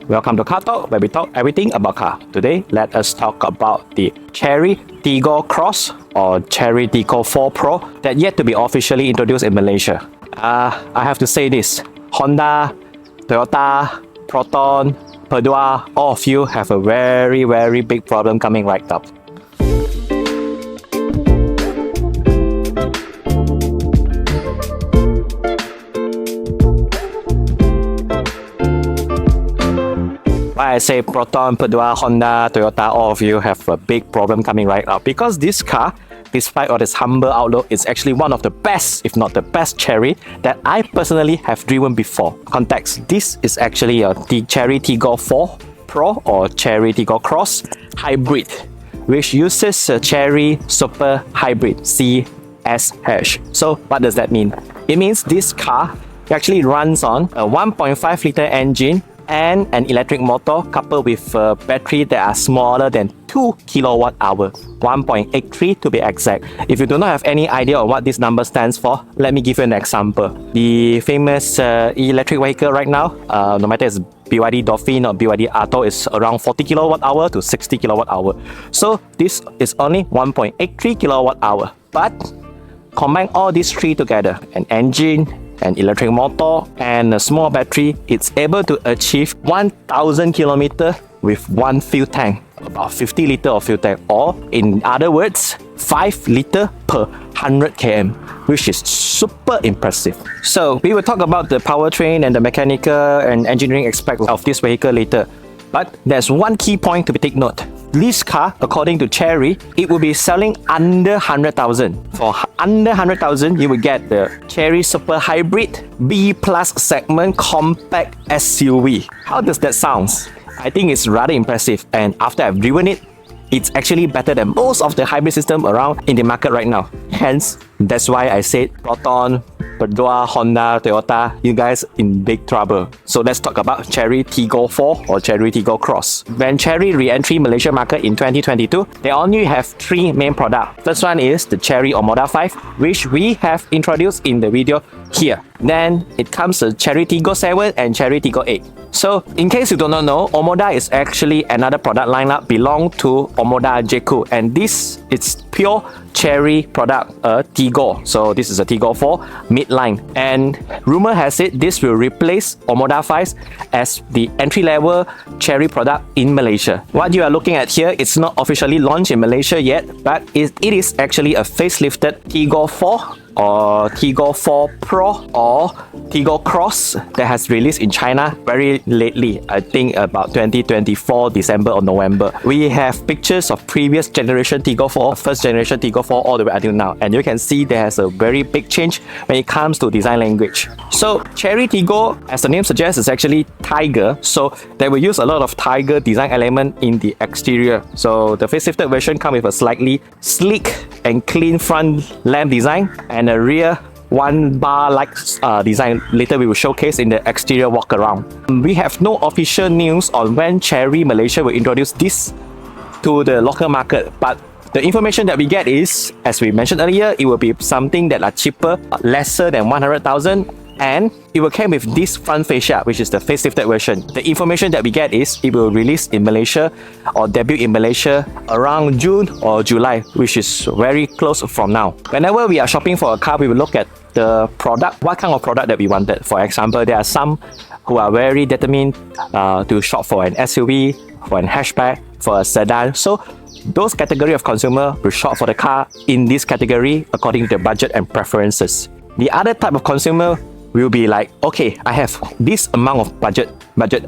Welcome to CarTok, where we talk everything about car. Today, let us talk about the CHERY Tiggo Cross or CHERY Tiggo 4 Pro that yet to be officially introduced in Malaysia. I have to say this, Honda, Toyota, Proton, Perdua, all of you have a very big problem coming right up. Why I say Proton, Perdua, Honda, Toyota, all of you have a big problem coming right up, because this car, despite all this humble outlook, is actually one of the best, if not the best CHERY that I personally have driven before. Context, this is actually a CHERY Tiggo 4 Pro or CHERY Tiggo Cross Hybrid, which uses a CHERY Super Hybrid CSH. So what does that mean? It means this car actually runs on a 1.5 liter engine and an electric motor coupled with a battery that are smaller than 2 kilowatt hour, 1.83 to be exact. If you do not have any idea on what this number stands for, let me give you an example. The famous electric vehicle right now, no matter it's BYD Dolphin or BYD Atto, is around 40 kilowatt hour to 60 kilowatt hour. So this is only 1.83 kilowatt hour. But combine all these three together, an engine, an electric motor and a small battery, it's able to achieve 1000 kilometers with one fuel tank, about 50 liter of fuel tank, or in other words 5 liter per 100 km, which is super impressive. So we will talk about the powertrain and the mechanical and engineering aspects of this vehicle later, but there's one key point to be taken note. This car, according to CHERY, it will be selling under 100,000. For under 100,000, you will get the CHERY Super Hybrid B+ segment compact SUV. How does that sound? I think it's rather impressive, and after I've driven it, it's actually better than most of the hybrid system around in the market right now. Hence, that's why I said Proton, Perdua, Honda, Toyota, you guys in big trouble. So let's talk about CHERY Tiggo 4 or CHERY Tiggo Cross. When CHERY re-entry Malaysia market in 2022, they only have three main products. First one is the CHERY Omoda 5, which we have introduced in the video here. Then it comes to CHERY Tiggo 7 and CHERY Tiggo 8. So in case you do not know, Omoda is actually another product lineup belong to Omoda Jeku, and this is pure CHERY product, Tiggo. So this is a Tiggo 4 midline, and rumor has it this will replace Omoda 5 as the entry-level CHERY product in Malaysia. What you are looking at here, it's not officially launched in Malaysia yet, but it is actually a facelifted Tiggo 4 or Tiggo 4 Pro or Tiggo Cross that has released in China very lately, I think about 2024 December or November. We have pictures of previous generation Tiggo 4, first generation Tiggo 4 all the way until now, and you can see there has a very big change when it comes to design language. So CHERY Tiggo, as the name suggests, is actually tiger, so they will use a lot of tiger design element in the exterior. So the facelifted version comes with a slightly sleek and clean front lamp design and a rear one bar like design. Later we will showcase in the exterior walk around. We have no official news on when CHERY Malaysia will introduce this to the local market, but the information that we get is, as we mentioned earlier, it will be something that are cheaper, lesser than 100,000, and it will come with this front fascia, which is the facelifted version. The information that we get is it will release in Malaysia or debut in Malaysia around June or July, which is very close from now. Whenever we are shopping for a car, we will look at the product, what kind of product that we wanted. For example, there are some who are very determined to shop for an SUV, for an hatchback, for a sedan. So those category of consumer will shop for the car in this category according to their budget and preferences. The other type of consumer will be like, okay, I have this amount of budget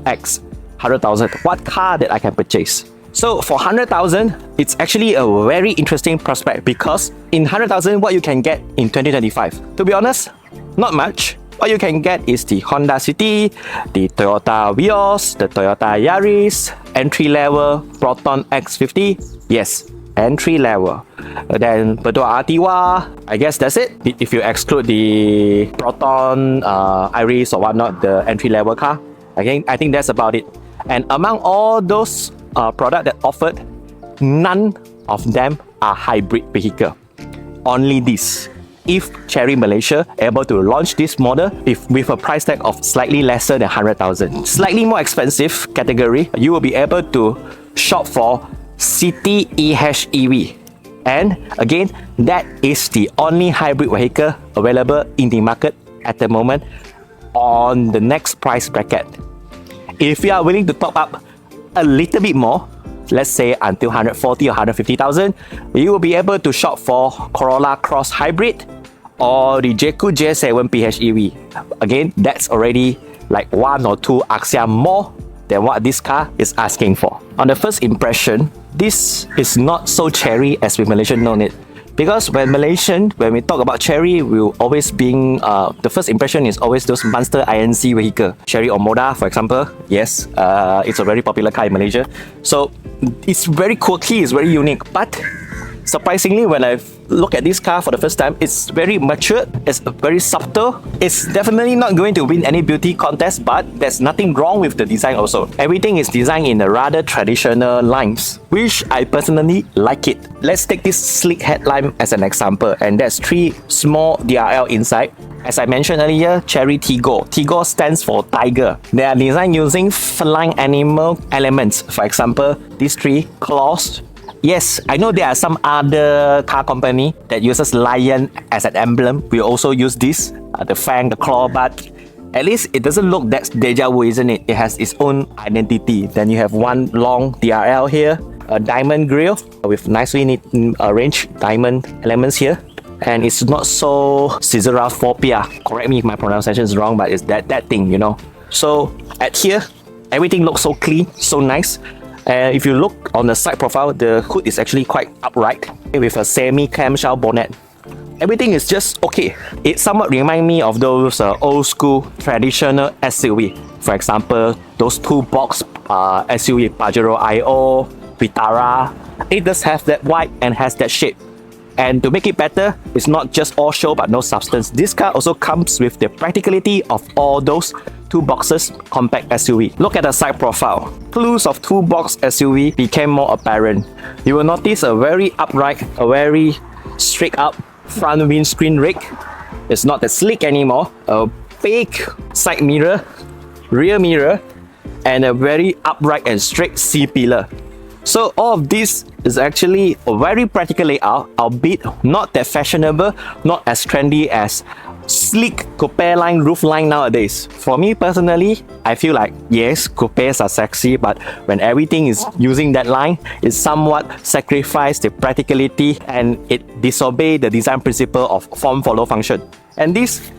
X, 100,000. What car that I can purchase? So for 100,000, it's actually a very interesting prospect, because in 100,000, what you can get in 2025? To be honest, not much. What you can get is the Honda City, the Toyota Vios, the Toyota Yaris, entry-level Proton X50. Yes, entry-level. Then Perdua Artiwa, I guess that's it. If you exclude the Proton Iris or whatnot, the entry-level car, I think that's about it. And among all those products that offered, none of them are hybrid vehicle. Only this. if CHERY Malaysia able to launch this model with a price tag of slightly lesser than 100,000. Slightly more expensive category, you will be able to shop for City EHEV. And again, that is the only hybrid vehicle available in the market at the moment on the next price bracket. If you are willing to top up a little bit more, let's say until 140 or 150,000, you will be able to shop for Corolla Cross Hybrid or the Jeku J7 PHEV. Again, that's already like 1 or 2 Axia more than what this car is asking for. On the first impression, this is not so CHERY as we Malaysian know it. Because when we talk about CHERY, we'll always being the first impression is always those monster INC vehicle. CHERY Omoda, for example, yes, it's a very popular car in Malaysia. So it's very quirky, it's very unique. But surprisingly, when I look at this car for the first time, it's very mature, it's very subtle. It's definitely not going to win any beauty contest, but there's nothing wrong with the design also. Everything is designed in a rather traditional lines, which I personally like it. Let's take this sleek headlamp as an example, and there's 3 small DRL inside. As I mentioned earlier, CHERY Tiggo. Tiggo stands for tiger. They are designed using feline animal elements. For example, these 3 claws. Yes, I know there are some other car company that uses lion as an emblem. We also use this, the fang, the claw, but at least it doesn't look that deja vu, isn't it? It has its own identity. Then you have one long DRL here, a diamond grille with nicely neat arranged diamond elements here. And it's not so caesarauphobia. Correct me if my pronunciation is wrong, but it's that thing, you know. So at here, everything looks so clean, so nice. And if you look on the side profile, the hood is actually quite upright with a semi-clamshell bonnet. Everything is just okay. It somewhat reminds me of those old school traditional SUV. For example, those 2-box SUV, Pajero IO, Vitara. It does have that vibe and has that shape. And to make it better, it's not just all show but no substance. This car also comes with the practicality of all those 2 boxes compact SUV. Look at the side profile. Clues of 2-box SUV became more apparent. You will notice a very upright, a very straight up front windscreen rig. It's not that sleek anymore. A big side mirror, rear mirror, and a very upright and straight C-pillar. So all of this is actually a very practical layout, albeit not that fashionable, not as trendy as sleek coupe line, roof line nowadays. For me personally, I feel like yes, coupes are sexy, but when everything is using that line, it somewhat sacrifices the practicality and it disobeys the design principle of form follow function. And this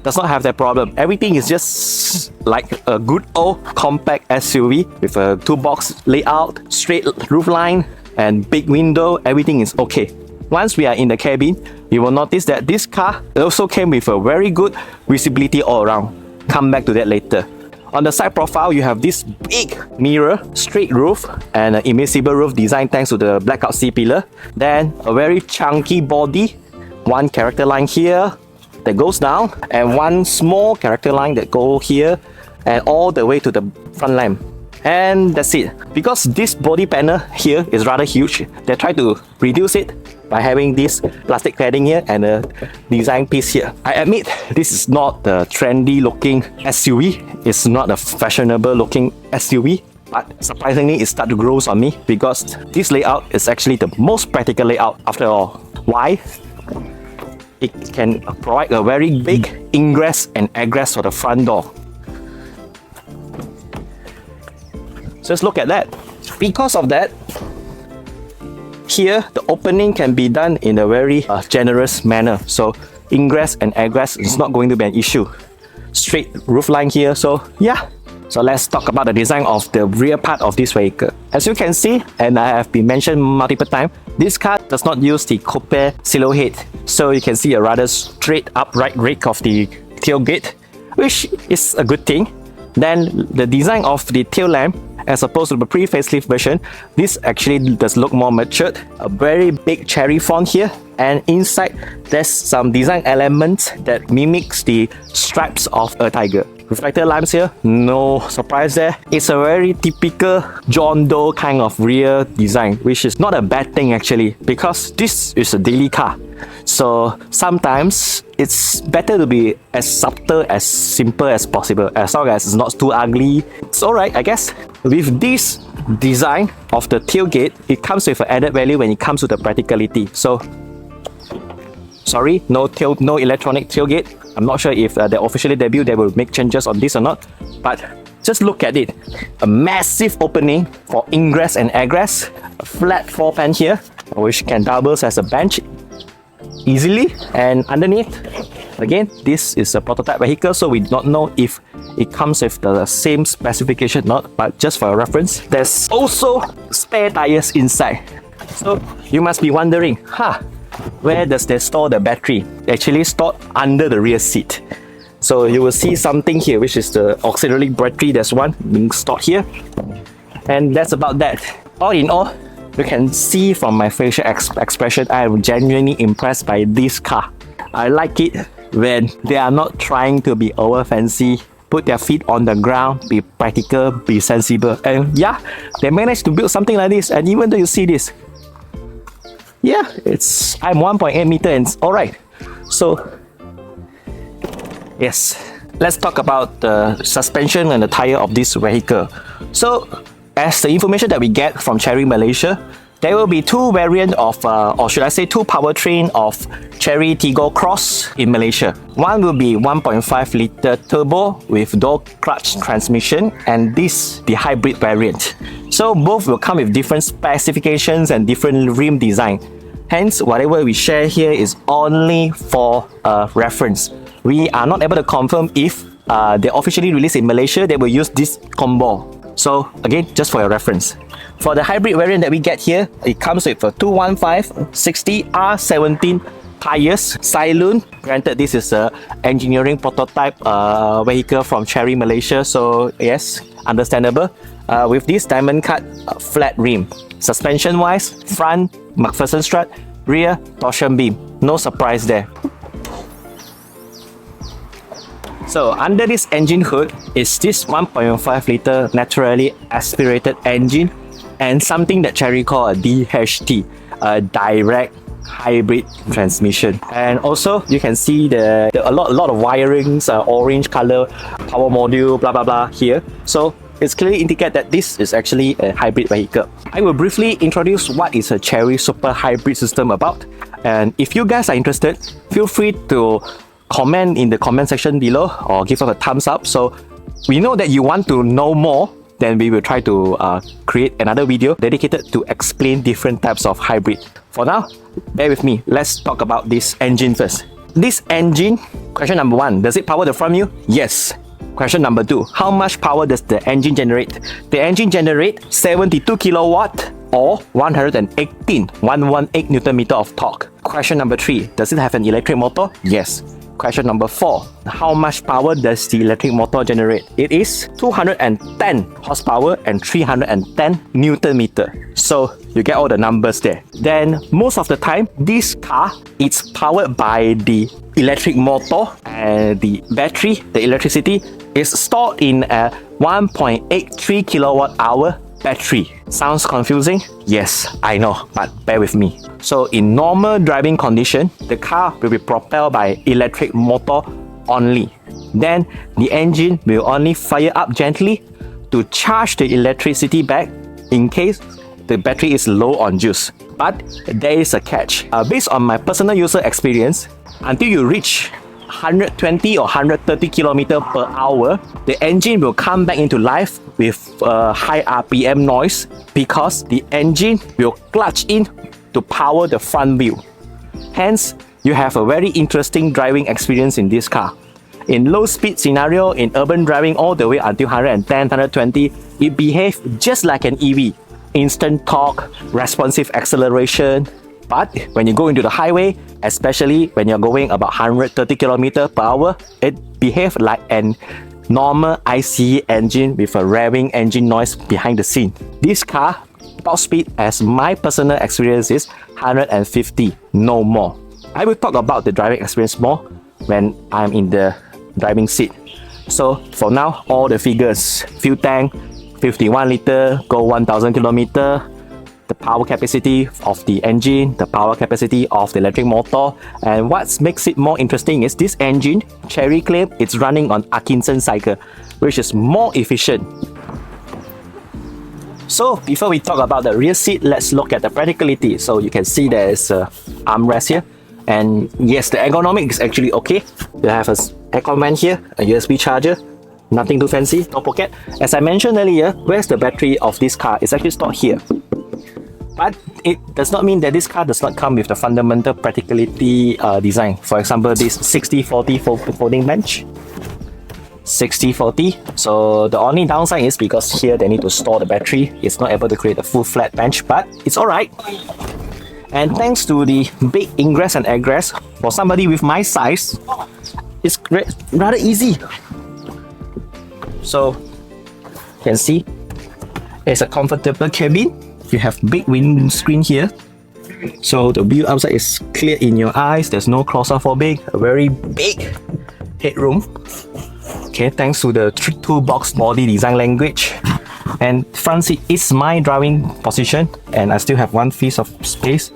does not have that problem. Everything is just like a good old compact SUV with a 2-box layout, straight roof line, and big window. Everything is okay. Once we are in the cabin, you will notice that this car also came with a very good visibility all around. Come back to that later. On the side profile, you have this big mirror, straight roof, and an immiscible roof design thanks to the blackout C-pillar. Then a very chunky body, one character line here that goes down, and one small character line that goes here and all the way to the front lamp. And that's it. Because this body panel here is rather huge, they try to reduce it by having this plastic cladding here and a design piece here. I admit this is not the trendy looking SUV, it's not a fashionable looking SUV, but surprisingly it started to grow on me because this layout is actually the most practical layout after all. Why? It can provide a very big ingress and egress for the front door. Just look at that. Because of that, here the opening can be done in a very generous manner. So ingress and egress is not going to be an issue. Straight roof line here, so yeah. So let's talk about the design of the rear part of this vehicle. As you can see, and I have been mentioned multiple times, this car does not use the coupe silhouette. So you can see a rather straight upright rake of the tailgate, which is a good thing. Then the design of the tail lamp, as opposed to the pre-facelift version, this actually does look more matured. A very big CHERY font here, and inside there's some design elements that mimics the stripes of a tiger. Reflector lamps here, no surprise there. It's a very typical John Doe kind of rear design, which is not a bad thing actually, because this is a daily car. So sometimes it's better to be as subtle, as simple as possible. As long as it's not too ugly, it's alright, I guess. With this design of the tailgate, it comes with an added value when it comes to the practicality. So, sorry, no electronic tailgate. I'm not sure if they officially debut, they will make changes on this or not. But just look at it. A massive opening for ingress and egress. A flat floor pan here, which can double as a bench easily. And underneath, again, this is a prototype vehicle, so we do not know if it comes with the same specification or not, but just for a reference, there's also spare tires inside. So you must be wondering, where does they store the battery? Actually stored under the rear seat. So you will see something here, which is the auxiliary battery. There's one being stored here, and that's about that. All in all, you can see from my facial expression, I am genuinely impressed by this car. I like it when they are not trying to be over fancy, put their feet on the ground, be practical, be sensible. And yeah, they managed to build something like this. And even though you see this, yeah, I'm 1.8 meter and it's alright. So yes, let's talk about the suspension and the tire of this vehicle. So as the information that we get from CHERY Malaysia, there will be two variants of, or should I say two powertrain of CHERY Tiggo Cross in Malaysia. One will be 1.5 litre turbo with dual clutch transmission, and this the hybrid variant. So both will come with different specifications and different rim design. Hence, whatever we share here is only for reference. We are not able to confirm if they officially released in Malaysia, they will use this combo. So again, just for your reference. For the hybrid variant that we get here, it comes with a 215/60 R17 tires, Saloon. Granted, this is a engineering prototype vehicle from CHERY Malaysia, so yes, understandable. With this diamond cut flat rim. Suspension wise, front McPherson strut, rear torsion beam. No surprise there. So under this engine hood is this 1.5 litre naturally aspirated engine, and something that CHERY call a DHT, a direct hybrid transmission. And also you can see a lot of wirings, orange color power module, blah blah blah here. So it's clearly indicate that this is actually a hybrid vehicle. I will briefly introduce what is a CHERY Super Hybrid system about, and if you guys are interested, feel free to comment in the comment section below or give us a thumbs up. So we know that you want to know more, then we will try to create another video dedicated to explain different types of hybrid. For now, bear with me. Let's talk about this engine first. This engine, question number one, does it power the front wheel? Yes. Question number two, how much power does the engine generate? The engine generates 72 kilowatt or 118 Newton meter of torque. Question number three, does it have an electric motor? Yes. Question number four, how much power does the electric motor generate? It is 210 horsepower and 310 Newton meter. So you get all the numbers there. Then most of the time, this car is powered by the electric motor, and the battery, the electricity, is stored in a 1.83 kilowatt hour battery. Sounds confusing? Yes, I know, but bear with me. So in normal driving condition, the car will be propelled by electric motor only. Then the engine will only fire up gently to charge the electricity back in case the battery is low on juice. But there is a catch. Based on my personal user experience, until you reach 120 or 130 km per hour, the engine will come back into life with high RPM noise because the engine will clutch in to power the front wheel. Hence, you have a very interesting driving experience in this car. In low speed scenario, in urban driving all the way until 110, 120, it behaves just like an EV. Instant torque, responsive acceleration. But when you go into the highway, especially when you're going about 130 km per hour, it behaves like an normal ICE engine with a revving engine noise behind the scene. This car, top speed, as my personal experience, is 150, no more. I will talk about the driving experience more when I'm in the driving seat. So for now, all the figures: fuel tank, 51 litre, go 1000 km, the power capacity of the engine, the power capacity of the electric motor, and what makes it more interesting is this engine, CHERY claim, it's running on Atkinson cycle, which is more efficient. So before we talk about the rear seat, let's look at the practicality. So you can see there's a armrest here, and yes, the ergonomics is actually okay. You have a aircon vent here, a USB charger, nothing too fancy, no pocket. As I mentioned earlier, where's the battery of this car? It's actually stored here. But it does not mean that this car does not come with the fundamental practicality design. For example, this 60-40 folding bench. 60-40. So the only downside is because here they need to store the battery. It's not able to create a full flat bench, but it's alright. And thanks to the big ingress and egress, for somebody with my size, it's rather easy. So you can see it's a comfortable cabin. You have big windscreen here, so the view outside is clear in your eyes. There's no claustrophobic, a very big headroom. Okay, thanks to the two-box body design language. And front seat is my driving position, and I still have one piece of space.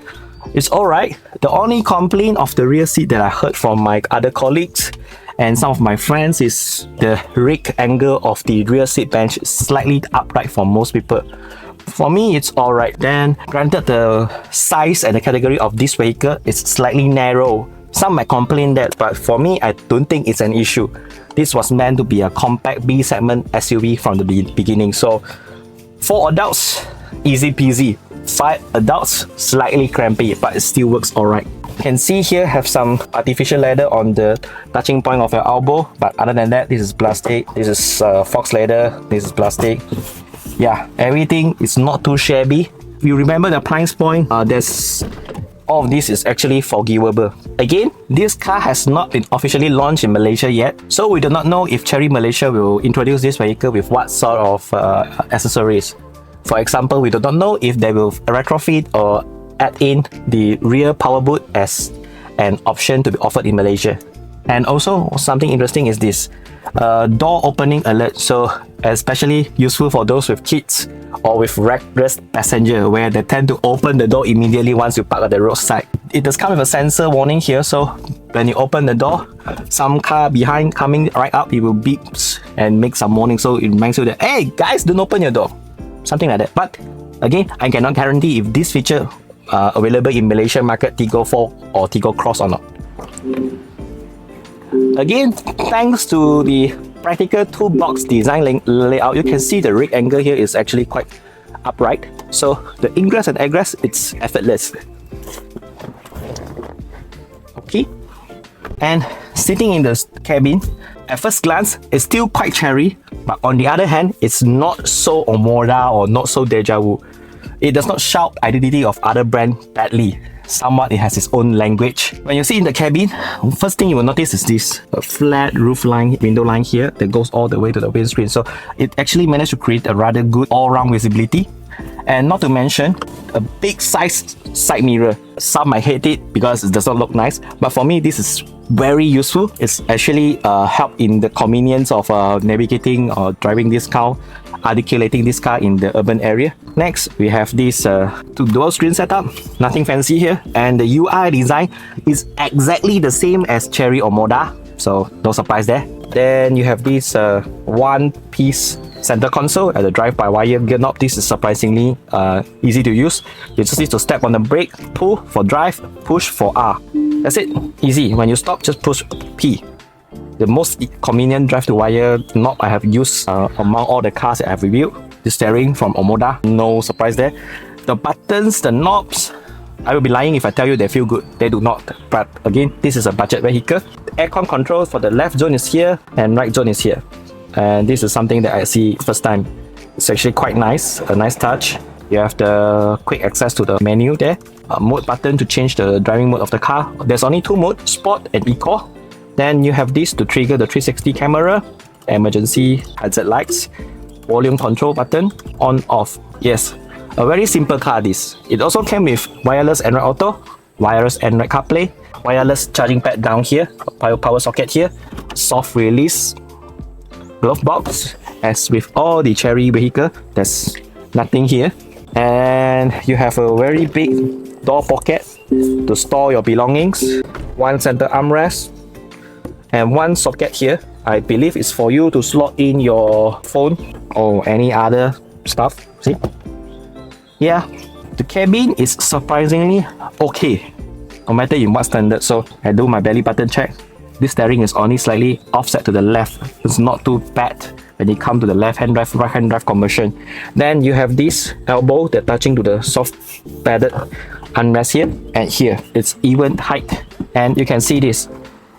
It's alright. The only complaint of the rear seat that I heard from my other colleagues and some of my friends is the rig angle of the rear seat bench is slightly upright for most people. For me, it's alright. Then, granted, the size and the category of this vehicle is slightly narrow. Some might complain that, but for me, I don't think it's an issue. This was meant to be a compact B segment SUV from the beginning. So, 4 adults, easy peasy. 5 adults, slightly crampy, but it still works alright. You can see here have some artificial leather on the touching point of your elbow, but other than that, this is plastic. This is fox leather. This is plastic. Yeah, everything is not too shabby. If you remember the price point, there's all of this is actually forgivable. Again, this car has not been officially launched in Malaysia yet, so we do not know if CHERY Malaysia will introduce this vehicle with what sort of accessories. For example, we do not know if they will retrofit or add in the rear power boot as an option to be offered in Malaysia. And also, something interesting is this door opening alert. So especially useful for those with kids or with reckless passenger, where they tend to open the door immediately once you park at the roadside. It does come with a sensor warning here, so when you open the door, some car behind coming right up, it will beep and make some warning, so it reminds you that, hey guys, don't open your door, something like that. But again, I cannot guarantee if this feature available in Malaysian market Tiggo 4 or Tiggo Cross or not. Again, thanks to the practical two-box design layout, you can see the rig angle here is actually quite upright. So the ingress and egress, it's effortless. Okay, and sitting in the cabin, at first glance, it's still quite CHERY, but on the other hand, it's not so Omoda or not so deja vu. It does not shout identity of other brand badly. Somewhat it has its own language. When you sit in the cabin, first thing you will notice is this a flat roof line, window line here that goes all the way to the windscreen. So it actually managed to create a rather good all-round visibility. And not to mention a big size side mirror. Some might hate it because it does not look nice, but for me this is very useful. It's actually help in the convenience of navigating or driving this car, articulating this car in the urban area. Next, we have this dual screen setup. Nothing fancy here, and the UI design is exactly the same as CHERY or Moda, so no surprise there. Then you have this one-piece center console at the drive-by-wire gear knob. This is surprisingly easy to use. You just need to step on the brake, pull for drive, push for R. That's it, easy. When you stop, just push P. The most convenient drive-to-wire knob I have used among all the cars that I have reviewed. The steering from Omoda, no surprise there. The buttons, the knobs, I will be lying if I tell you they feel good. They do not. But again, this is a budget vehicle. The aircon control for the left zone is here and right zone is here. And this is something that I see first time. It's actually quite nice, a nice touch. You have the quick access to the menu there. A mode button to change the driving mode of the car. There's only 2 modes, Sport and Eco. Then you have this to trigger the 360 camera, emergency hazard lights, volume control button, on off. Yes, a very simple car this. It also came with wireless Android Auto, wireless Android CarPlay, wireless charging pad down here, power socket here, soft release glove box. As with all the CHERY vehicle, there's nothing here. And you have a very big door pocket to store your belongings, one center armrest, and one socket here. I believe it's for you to slot in your phone or any other stuff. See? Yeah, the cabin is surprisingly okay, no matter in what standard. So I do my belly button check. This steering is only slightly offset to the left. It's not too bad when you come to the left-hand drive, right-hand drive conversion. Then you have this elbow that touching to the soft padded armrest here and here. It's even height, and you can see this.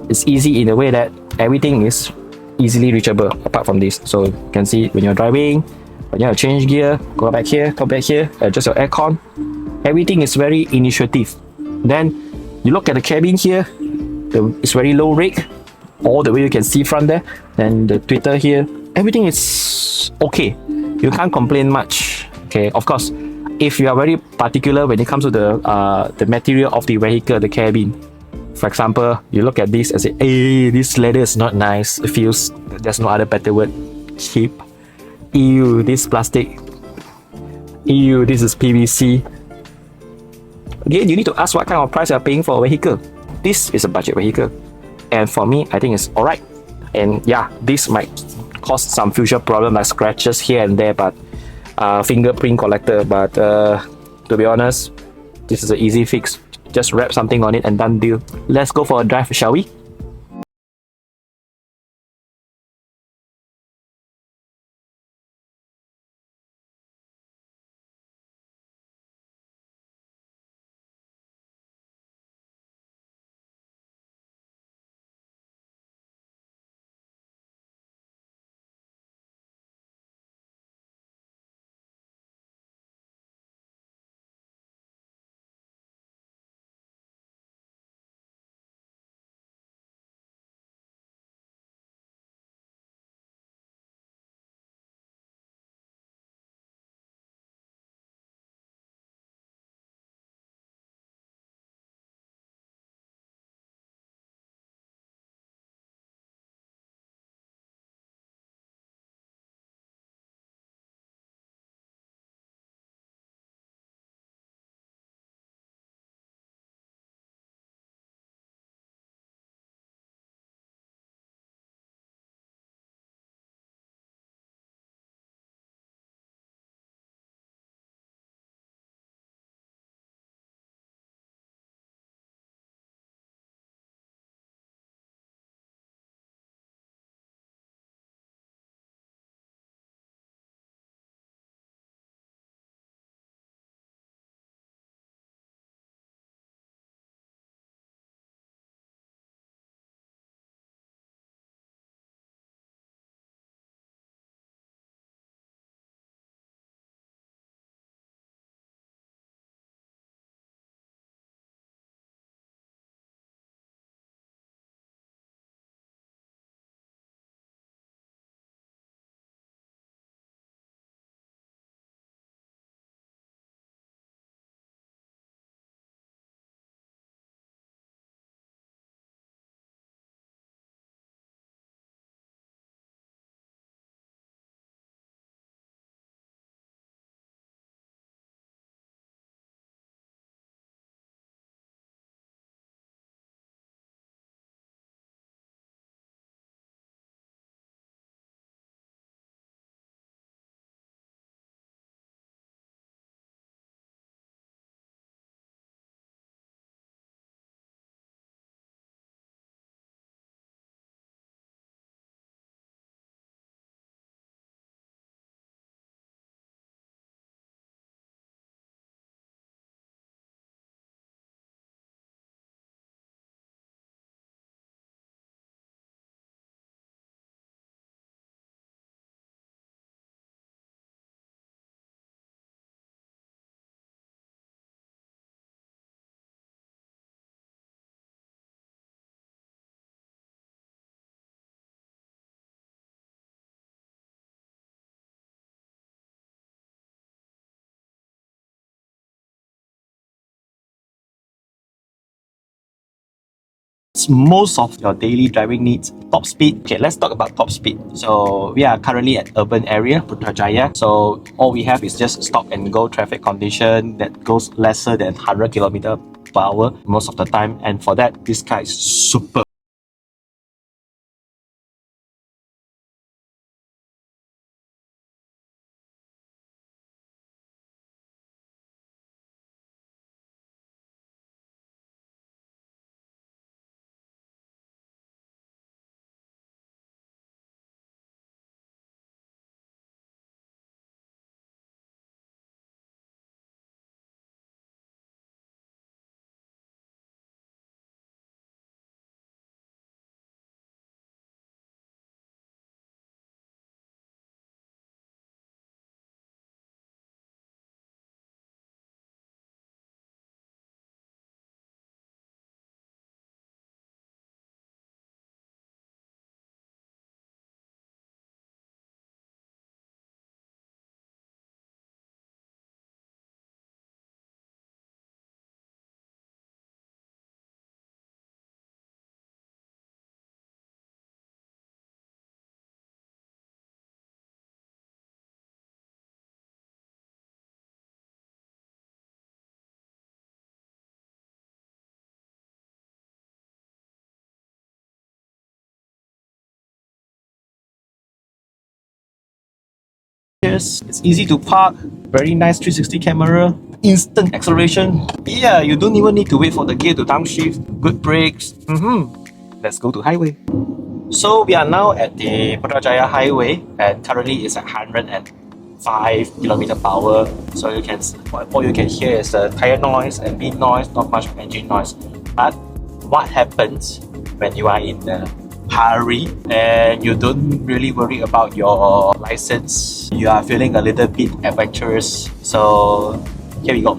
It's easy in a way that everything is easily reachable apart from this. So you can see when you're driving, when you have to change gear, go back here, come back here, adjust your aircon. Everything is very initiative. Then you look at the cabin here, it's very low rake, all the way you can see from there. Then the Twitter here, everything is okay. You can't complain much. Okay, of course, if you are very particular when it comes to the material of the vehicle, the cabin. For example, you look at this and say, hey, this leather is not nice. It feels, there's no other better word, cheap. Ew, this plastic. Ew, this is PVC. Again, you need to ask what kind of price you're paying for a vehicle. This is a budget vehicle. And for me, I think it's alright. And yeah, this might cause some future problem like scratches here and there, but fingerprint collector. But to be honest, this is an easy fix. Just wrap something on it and done deal. Let's go for a drive, shall we? suits most of your daily driving needs. Top speed. Okay, let's talk about top speed. So we are currently at urban area, Putrajaya. So all we have is just stop and go traffic condition that goes lesser than 100 km per hour most of the time. And for that, this car is super. It's easy to park, very nice 360 camera, instant acceleration. Yeah, you don't even need to wait for the gear to downshift, good brakes. Let's go to highway. So we are now at the Putrajaya highway and currently it's at 105 km per hour. So you can, what you can hear is the tire noise, engine noise, not much engine noise. But what happens when you are in the hurry and you don't really worry about your license? You are feeling a little bit adventurous. So here we go.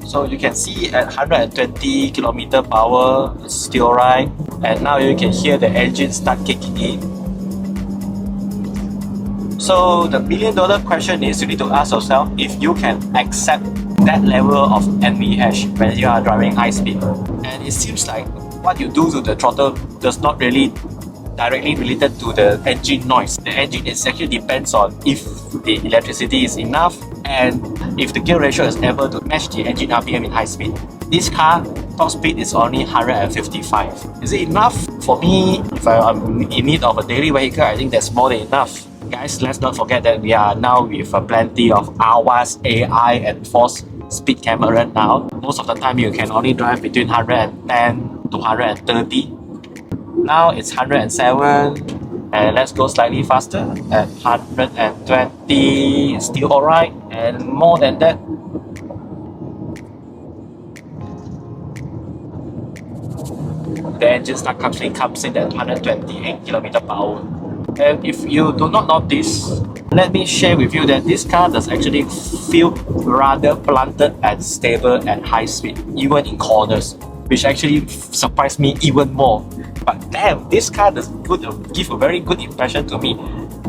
So you can see at 120 km per hour, it's still right. And now you can hear the engine start kicking in. So the $1,000,000 question is you need to ask yourself if you can accept that level of NVH when you are driving high speed. And it seems like what you do to the throttle does not really directly related to the engine noise. The engine is actually depends on if the electricity is enough and if the gear ratio is able to match the engine RPM in high speed. This car top speed is only 155. Is it enough? For me, if I'm in need of a daily vehicle, I think that's more than enough. Guys, let's not forget that we are now with plenty of AWAS, AI and force speed camera now. Most of the time you can only drive between 110 to 130. Now it's 107 and let's go slightly faster at 120. Still alright, and more than that. The engine start comes in at 128 km per hour. And if you do not notice, let me share with you that this car does actually feel rather planted and stable at high speed, even in corners, which actually surprised me even more. But damn, this car does give a very good impression to me.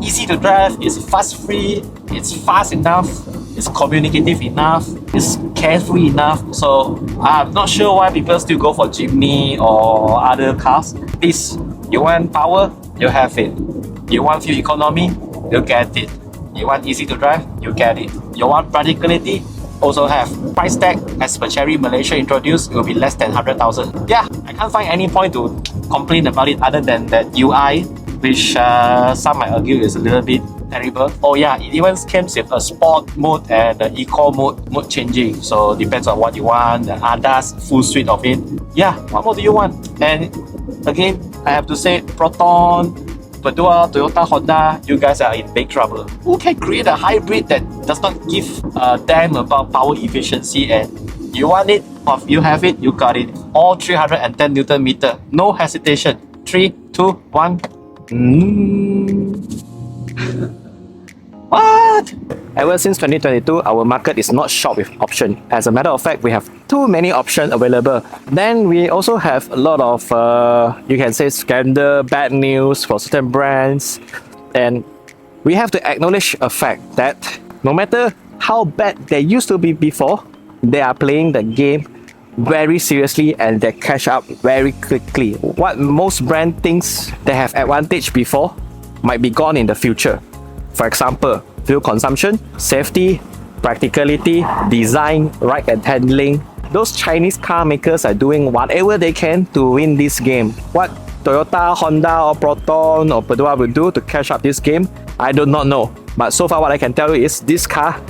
Easy to drive, it's fuss-free, it's fast enough, it's communicative enough, it's carefree enough. So I'm not sure why people still go for Jimny or other cars. This, you want power, you have it. You want fuel economy, you get it. You want easy to drive, you get it. You want practicality, also have. Price tag as per CHERY Malaysia introduced, it will be less than 100,000. Yeah, I can't find any point to complain about it other than that UI, which some might argue is a little bit terrible. Oh yeah, it even comes with a sport mode and the eco mode changing. So depends on what you want. The ADAS full suite of it. Yeah, what more do you want? And again, I have to say, Proton, Pedua, Toyota, Honda, you guys are in big trouble. Who can create a hybrid that does not give a damn about power efficiency? And you want it, or you have it, you got it. All 310 Newton meter, no hesitation. 3, 2, 1. What? Ever since 2022, our market is not short with options. As a matter of fact, we have too many options available. Then we also have a lot of, you can say, scandal, bad news for certain brands. And we have to acknowledge a fact that No matter how bad they used to be before, they are playing the game very seriously and they catch up very quickly. What most brand thinks they have advantage before might be gone in the future. For example, fuel consumption, safety, practicality, design, ride and handling. Those Chinese car makers are doing whatever they can to win this game. What Toyota, Honda or Proton or Pedua will do to catch up this game, I do not know. But so far what I can tell you is this car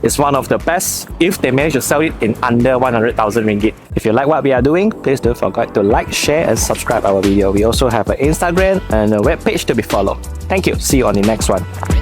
is one of the best if they manage to sell it in under 100,000 ringgit. If you like what we are doing, please don't forget to like, share and subscribe our video. We also have an Instagram and a web page to be followed. Thank you. See you on the next one.